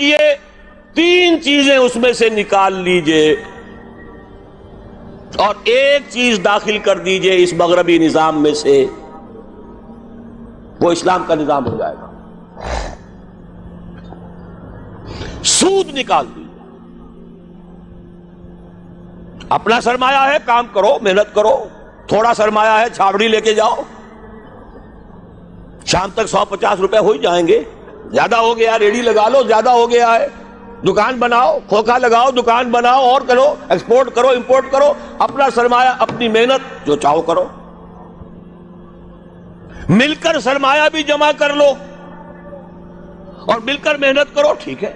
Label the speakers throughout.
Speaker 1: لیجئے 3 چیزیں اس میں سے نکال لیجئے اور ایک چیز داخل کر دیجئے اس مغربی نظام میں سے، وہ اسلام کا نظام ہو جائے گا۔ سود نکال دیجئے۔ اپنا سرمایہ ہے، کام کرو، محنت کرو، تھوڑا سرمایہ ہے، چھاوڑی لے کے جاؤ، شام تک 150 روپے ہو ہی جائیں گے، زیادہ ہو گیا ریڈی لگا لو، زیادہ ہو گیا ہے دکان بناؤ، کھوکھا لگاؤ، دکان بناؤ اور کرو، ایکسپورٹ کرو، امپورٹ کرو، اپنا سرمایہ، اپنی محنت جو چاہو کرو، مل کر سرمایہ بھی جمع کر لو اور مل کر محنت کرو، ٹھیک ہے،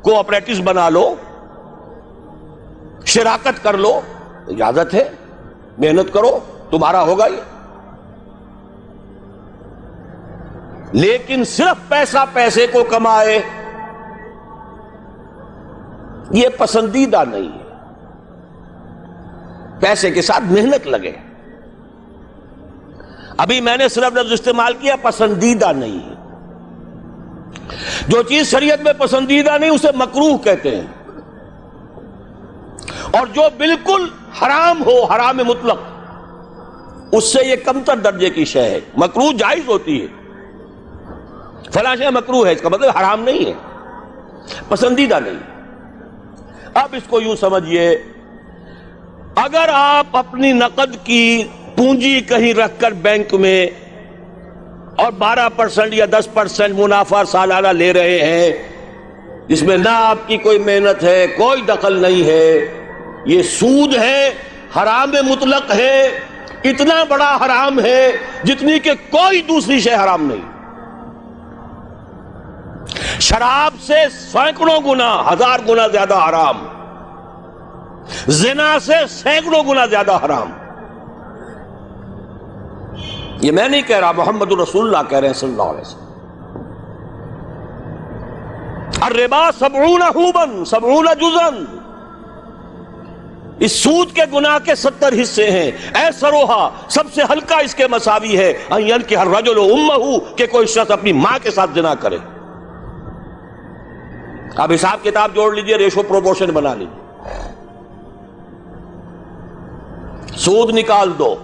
Speaker 1: کوآپریٹس بنا لو، شراکت کر لو، اجازت ہے، محنت کرو، تمہارا ہوگا یہ۔ لیکن صرف پیسہ پیسے کو کمائے یہ پسندیدہ نہیں ہے، پیسے کے ساتھ محنت لگے۔ ابھی میں نے صرف لفظ استعمال کیا پسندیدہ نہیں ہے، جو چیز شریعت میں پسندیدہ نہیں اسے مکروہ کہتے ہیں، اور جو بالکل حرام ہو، حرام مطلق، اس سے یہ کمتر درجے کی شے ہے۔ مکروہ جائز ہوتی ہے، فلاں شے مکروہ ہے، اس کا مطلب حرام نہیں ہے، پسندیدہ نہیں۔ اب اس کو یوں سمجھیے، اگر آپ اپنی نقد کی پونجی کہیں رکھ کر بینک میں اور 12% یا 10% منافع سالانہ لے رہے ہیں، جس میں نہ آپ کی کوئی محنت ہے، کوئی دخل نہیں ہے، یہ سود ہے، حرام مطلق ہے، اتنا بڑا حرام ہے جتنی کہ کوئی دوسری شے حرام نہیں۔ شراب سے سینکڑوں گنا، 1000 گنا زیادہ حرام، زنا سے سینکڑوں گنا زیادہ حرام۔ یہ میں نہیں کہہ رہا، محمد رسول اللہ کہہ رہے ہیں صلی اللہ علیہ وسلم۔ الربا 70 حوبا 70 جزءا، اس سود کے گناہ کے 70 حصے ہیں۔ ایسروہا، سب سے ہلکا اس کے مساوی ہے، ان ینکح الرجل امہ، کہ کوئی شخص اپنی ماں کے ساتھ زنا کرے۔ اب حساب کتاب جوڑ لیجئے، ریشو پروپورشن بنا لیجئے، سود نکال دو۔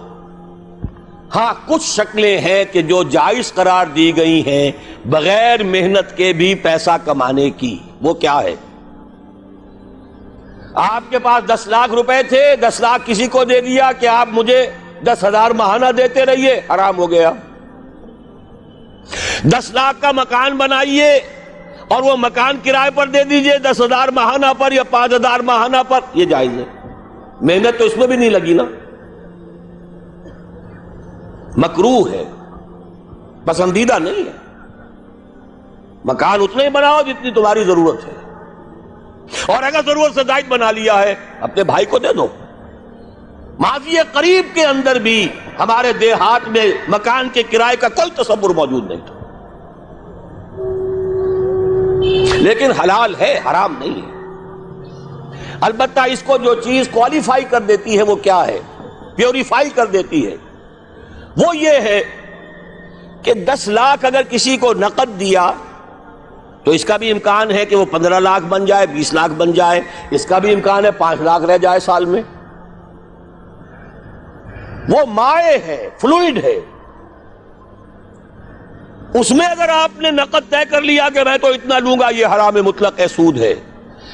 Speaker 1: ہاں کچھ شکلیں ہیں کہ جو جائز قرار دی گئی ہیں بغیر محنت کے بھی پیسہ کمانے کی، وہ کیا ہے؟ آپ کے پاس 10 لاکھ روپے تھے، 10 لاکھ کسی کو دے دیا کہ آپ مجھے 10,000 ماہانہ دیتے رہیے، حرام ہو گیا۔ 10 لاکھ کا مکان بنائیے اور وہ مکان کرائے پر دے دیجئے 10,000 ماہانہ پر یا 5,000 ماہانہ پر، یہ جائز ہے، محنت تو اس میں بھی نہیں لگی نا، مکروہ ہے، پسندیدہ نہیں ہے۔ مکان اتنے ہی بناؤ جتنی تمہاری ضرورت ہے، اور اگر ضرورت سے زائد بنا لیا ہے اپنے بھائی کو دے دو۔ ماضی قریب کے اندر بھی ہمارے دیہات میں مکان کے کرائے کا کوئی تصور موجود نہیں تھا، لیکن حلال ہے، حرام نہیں ہے۔ البتہ اس کو جو چیز کوالیفائی کر دیتی ہے وہ کیا ہے، پیوریفائی کر دیتی ہے، وہ یہ ہے کہ 10 لاکھ اگر کسی کو نقد دیا تو اس کا بھی امکان ہے کہ وہ 15 لاکھ بن جائے، 20 لاکھ بن جائے، اس کا بھی امکان ہے 5 لاکھ رہ جائے سال میں۔ وہ مائع ہے، فلوئڈ ہے، اس میں اگر آپ نے نقد طے کر لیا کہ میں تو اتنا لوں گا، یہ حرام مطلق ہے، سود ہے۔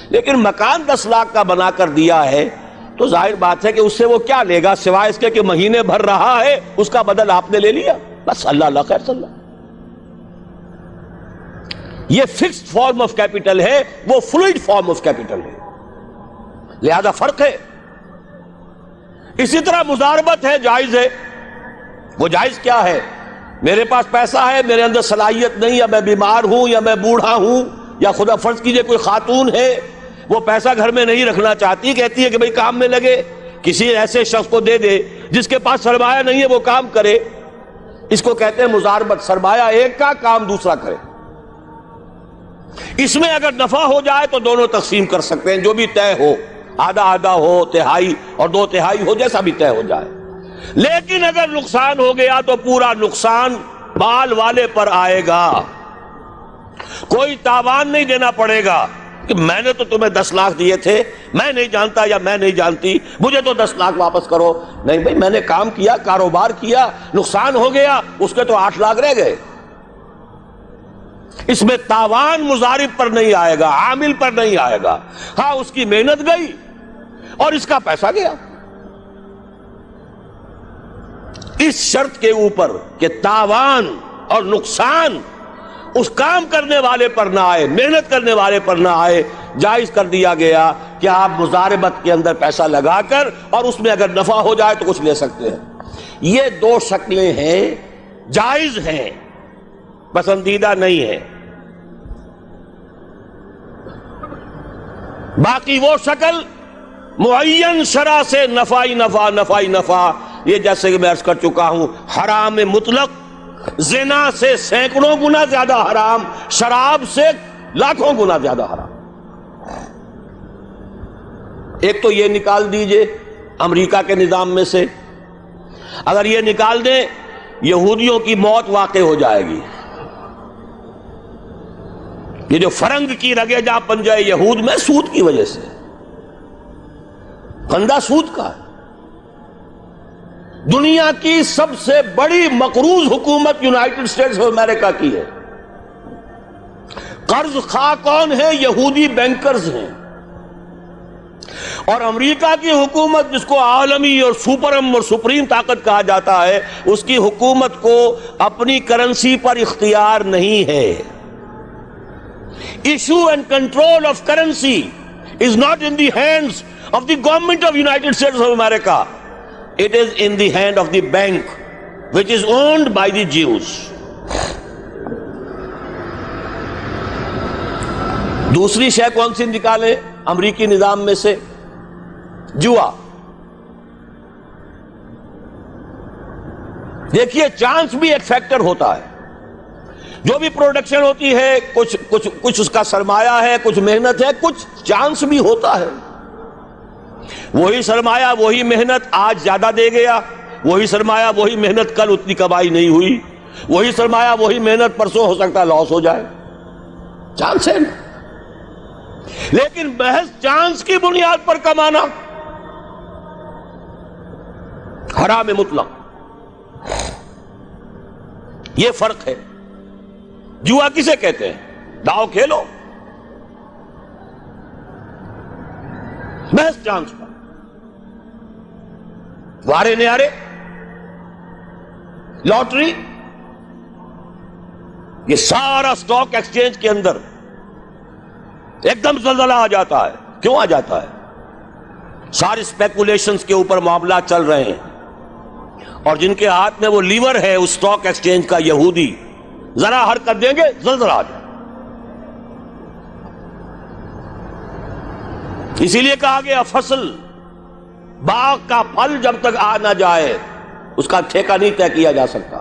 Speaker 1: لیکن مکان 10 لاکھ کا بنا کر دیا ہے تو ظاہر بات ہے کہ اس سے وہ کیا لے گا سوائے اس کے کہ مہینے بھر رہا ہے، اس کا بدل آپ نے لے لیا، بس اللہ اللہ خیر صلی اللہ۔ یہ فکسڈ فارم آف کیپٹل ہے، وہ فلوئڈ فارم آف کیپٹل ہے، لہذا فرق ہے۔ اسی طرح مضاربت ہے، جائز ہے۔ وہ جائز کیا ہے؟ میرے پاس پیسہ ہے، میرے اندر صلاحیت نہیں، یا میں بیمار ہوں، یا میں بوڑھا ہوں، یا خدا فرض کیجئے کوئی خاتون ہے وہ پیسہ گھر میں نہیں رکھنا چاہتی، کہتی ہے کہ بھئی کام میں لگے، کسی ایسے شخص کو دے دے جس کے پاس سرمایہ نہیں ہے، وہ کام کرے، اس کو کہتے ہیں مضاربت، سرمایہ ایک کا، کام دوسرا کرے۔ اس میں اگر نفع ہو جائے تو دونوں تقسیم کر سکتے ہیں، جو بھی طے ہو، آدھا آدھا ہو، تہائی اور 2 تہائی ہو، جیسا بھی طے ہو جائے۔ لیکن اگر نقصان ہو گیا تو پورا نقصان مال والے پر آئے گا، کوئی تاوان نہیں دینا پڑے گا کہ میں نے تو تمہیں 10 لاکھ دیے تھے، میں نہیں جانتا یا میں نہیں جانتی، مجھے تو 10 لاکھ واپس کرو۔ نہیں بھائی، میں نے کام کیا، کاروبار کیا، نقصان ہو گیا، اس کے تو 8 لاکھ رہ گئے۔ اس میں تاوان مضارب پر نہیں آئے گا، عامل پر نہیں آئے گا۔ ہاں، اس کی محنت گئی اور اس کا پیسہ گیا، اس شرط کے اوپر کہ تاوان اور نقصان اس کام کرنے والے پر نہ آئے، محنت کرنے والے پر نہ آئے، جائز کر دیا گیا کہ آپ مضاربت کے اندر پیسہ لگا کر اور اس میں اگر نفع ہو جائے تو کچھ لے سکتے ہیں۔ یہ 2 شکلیں ہیں، جائز ہیں، پسندیدہ نہیں ہے۔ باقی وہ شکل معین شرع سے نفعی نفع نفعی نفع، یہ جیسے کہ میں عرض کر چکا ہوں، حرام مطلق، زنا سے سینکڑوں گنا زیادہ حرام، شراب سے لاکھوں گنا زیادہ حرام۔ ایک تو یہ نکال دیجئے امریکہ کے نظام میں سے، اگر یہ نکال دیں یہودیوں کی موت واقع ہو جائے گی۔ یہ جو فرنگ کی رگے جہاں پنجے یہود میں سود کی وجہ سے، بندہ سود کا ہے۔ دنیا کی سب سے بڑی مقروض حکومت یونائٹڈ اسٹیٹس آف امریکہ کی ہے۔ قرض خواہ کون ہے؟ یہودی بینکرز ہیں۔ اور امریکہ کی حکومت، جس کو عالمی اور سپرم اور سپریم طاقت کہا جاتا ہے، اس کی حکومت کو اپنی کرنسی پر اختیار نہیں ہے۔ Issue and control of currency is not in the hands of the government of United States of America. It is in the hand of the bank, which is owned by the Jews. دوسری شے کون سی نکالے امریکی نظام میں سے؟ جوا۔ دیکھیے، چانس بھی ایک فیکٹر ہوتا ہے۔ جو بھی پروڈکشن ہوتی ہے، کچھ اس کا سرمایہ ہے، کچھ محنت ہے، کچھ چانس بھی ہوتا ہے۔ وہی سرمایہ وہی محنت آج زیادہ دے گیا، وہی سرمایہ وہی محنت کل اتنی کمائی نہیں ہوئی، وہی سرمایہ وہی محنت پرسوں ہو سکتا ہے لاس ہو جائے، چانس ہے نا۔ لیکن محض چانس کی بنیاد پر کمانا حرام مطلق، یہ فرق ہے۔ جوا کسے کہتے ہیں؟ داؤ کھیلو محض چانس پر، وارے نیارے، لاٹری۔ یہ سارا سٹاک ایکسچینج کے اندر ایک دم زلزلہ آ جاتا ہے۔ کیوں آ جاتا ہے؟ ساری اسپیکولیشنز کے اوپر معاملات چل رہے ہیں، اور جن کے ہاتھ میں وہ لیور ہے اس سٹاک ایکسچینج کا، یہودی، ذرا حرکت دیں گے زلزلہ آ جائے۔ اسی لیے کہا گیا فصل، باغ کا پھل جب تک آ نہ جائے اس کا ٹھیکہ نہیں طے کیا جا سکتا۔